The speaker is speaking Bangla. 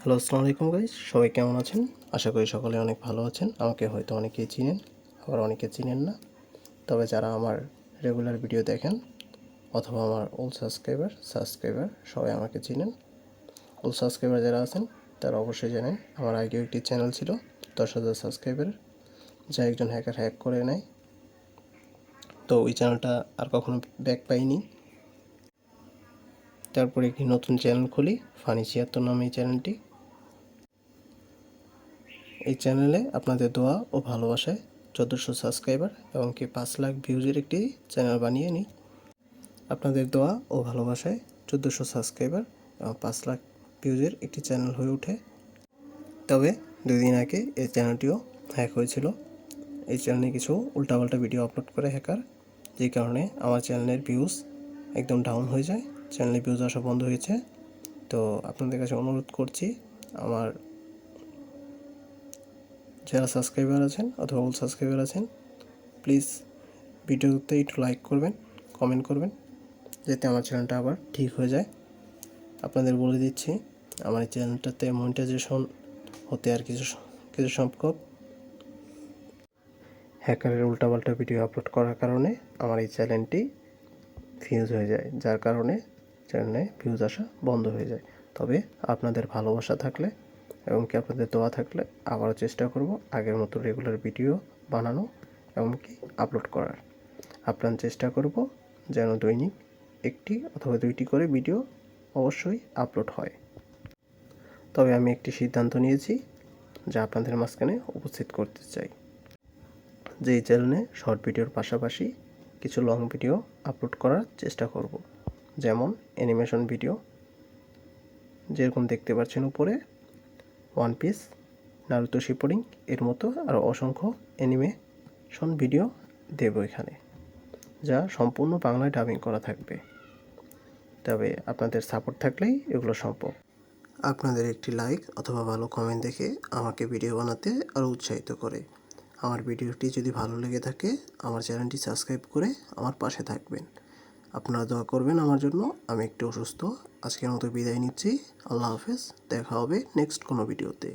হ্যালো, আসসালামু আলাইকুম গাইস। সবাই কেমন আছেন? আশা করি সকলে অনেক ভালো আছেন। আমাকে হয়তো অনেকেই চিনেন, আবার অনেকে চিনেন না। তবে যারা আমার রেগুলার ভিডিও দেখেন অথবা আমার ওল্ড সাবস্ক্রাইবার সবাই আমাকে চিনেন। ওল্ড সাবস্ক্রাইবার যারা আছেন তারা অবশ্যই জানেন আমার আগেও একটি চ্যানেল ছিল 10,000 সাবস্ক্রাইবারের, যা একজন হ্যাকার হ্যাক করে নেয়। তো ওই চ্যানেলটা আর কখনো ব্যাক পাইনি। তারপরে একটি নতুন চ্যানেল খুলি, ফানি 76 নামে এই চ্যানেলটি। এই চ্যানেলে আপনাদের দোয়া ও ভালোবাসায় 1400 সাবস্ক্রাইবার এবং কি 5 লাখ ভিউজের একটি চ্যানেল বানিয়ে নিই। আপনাদের দোয়া ও ভালোবাসায় 1400 সাবস্ক্রাইবার এবং 5 লাখ ভিউজের একটি চ্যানেল হয়ে ওঠে। তবে 2 দিন আগে এই চ্যানেলটিও হ্যাক হয়েছিল। এই চ্যানেলে কিছু উল্টাপাল্টা ভিডিও আপলোড করে হ্যাকার, যে কারণে আমার চ্যানেলের ভিউজ একদম ডাউন হয়ে যায়। চ্যানেলে ভিউজ আসা বন্ধ হয়েছে। তো আপনাদের কাছে অনুরোধ করছি, আমার যারা সাবস্ক্রাইবার আছেন অথবা ওল্ড সাবস্ক্রাইবার আছেন, প্লিজ ভিডিওতে একটু লাইক করবেন, কমেন্ট করবেন, যাতে আমার চ্যানেলটা আবার ঠিক হয়ে যায়। আপনাদের বলে দিচ্ছি, আমার এই চ্যানেলটাতে মনিটাইজেশন হতে আর কিছু সংখ্যক হ্যাকারের উল্টাপাল্টা ভিডিও আপলোড করার কারণে আমার এই চ্যানেলটি ফিউজ হয়ে যায়, যার কারণে চ্যানেলে ভিউজ আসা বন্ধ হয়ে যায়। তবে আপনাদের ভালোবাসা থাকলে এবং কি আপনাদের দোয়া থাকলে আবারও চেষ্টা করব আগের মতো রেগুলার ভিডিও বানানো এবং কি আপলোড করার। আপ্রাণ চেষ্টা করব যেন দৈনিক একটি অথবা 2টি করে ভিডিও অবশ্যই আপলোড হয়। তবে আমি একটি সিদ্ধান্ত নিয়েছি যা আপনাদের মাঝখানে উপস্থিত করতে চাই, যে এই চ্যানেলে শর্ট ভিডিওর পাশাপাশি কিছু লং ভিডিও আপলোড করার চেষ্টা করব। যেমন অ্যানিমেশন ভিডিও, যেরকম দেখতে পাচ্ছেন উপরে, ওয়ান পিস, নারুতো শিপোডিং এর মতো আরও অসংখ্য অ্যানিমেশন ভিডিও দেব এখানে, যা সম্পূর্ণ বাংলায় ডাবিং করা থাকবে। তবে আপনাদের সাপোর্ট থাকলেই এগুলো সম্ভব। আপনাদের একটি লাইক অথবা ভালো কমেন্ট দেখে আমাকে ভিডিও বানাতে আরও উৎসাহিত করে। আমার ভিডিওটি যদি ভালো লেগে থাকে আমার চ্যানেলটি সাবস্ক্রাইব করে আমার পাশে থাকবেন। আপনারা দোয়া করবেন আমার জন্য। আমি একটু অসুস্থ, আজকের মতো বিদায় নিচ্ছি। আল্লাহ হাফেজ, দেখা হবে নেক্সট কোনো ভিডিওতে।